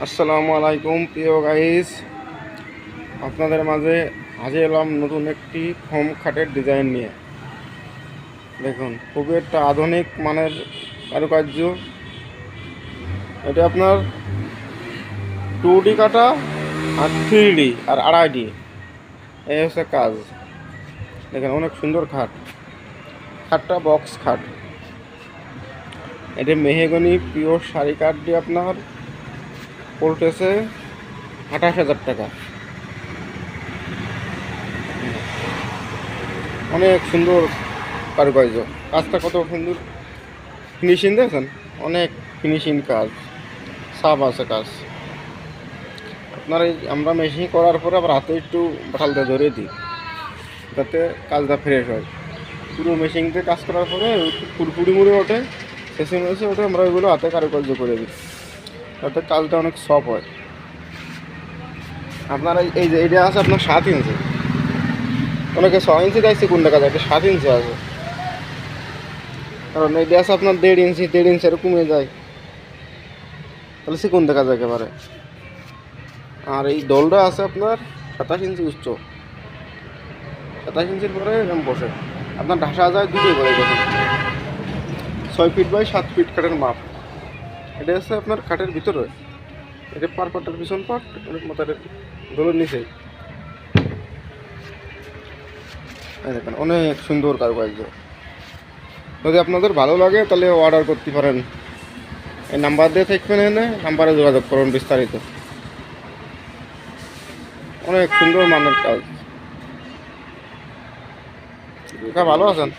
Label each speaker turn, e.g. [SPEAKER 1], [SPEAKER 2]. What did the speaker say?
[SPEAKER 1] আসসালামু আলাইকুম প্রিয় গাইস, আপনাদের মাঝে হাজির এলাম নতুন একটি ফোম খাটের ডিজাইন নিয়ে। দেখুন, খুবই একটা আধুনিক মানের কারুকার্য। এটা আপনার 2D কাটা আর 3D আর 2.5D, এই হচ্ছে কাজ। দেখেন, অনেক সুন্দর খাটটা বক্স খাট। এটা মেহগনি পিওর শাড়ি কাঠ দিয়ে আপনার পড়তেছে 28,000 টাকা। অনেক সুন্দর কারুকার্য, কাজটা কত সুন্দর ফিনিশিং দেখেন, অনেক ফিনিশিং কাজ, সাফ আছে কাজ। আপনার এই আমরা মেশিন করার পরে আবার হাতে একটু বাঠালতে ধরে দিই যাতে কাজটা ফ্রেশ হয়। পুরো মেশিনতে কাজ করার পরে একটু ফুরফুরি মুড়ে ওঠে, শেষে মেশে ওঠে, আমরা ওইগুলো হাতে কারুকার্য করে দিই যাতে কাজটা অনেক সফট হয়। আপনার এই যে এইটা আছে আপনার 7 ইঞ্চি, অনেকে 6 ইঞ্চি দেখছি কোন দেখা যায়, এটা 7 ইঞ্চি আছে। কারণ এই আছে আপনার 1.5 ইঞ্চি আর কমে যায়, তাহলে কোন দেখা যায় একেবারে। আর এই দোলটা আছে আপনার 27 ইঞ্চি উচ্চ, 27 ইঞ্চির পরে এরকম বসে আপনার ঢাসা যায় দুটোই করে দেখুন। 6 ফিট বাই 7 ফিট খাটের মাপ। এটা আছে আপনার খাটের ভিতরে, এটা পার্টের পিছন পার্ট, অনেক মাথার দোলের নিচে। দেখেন, অনেক সুন্দর কারুকার্য। যদি আপনাদের ভালো লাগে তাহলে অর্ডার করতে পারেন, এই নাম্বার দিয়ে থাকবেন, এনে নাম্বারে যোগাযোগ করুন বিস্তারিত। অনেক সুন্দর মানের কাজ। ভালো আছেন?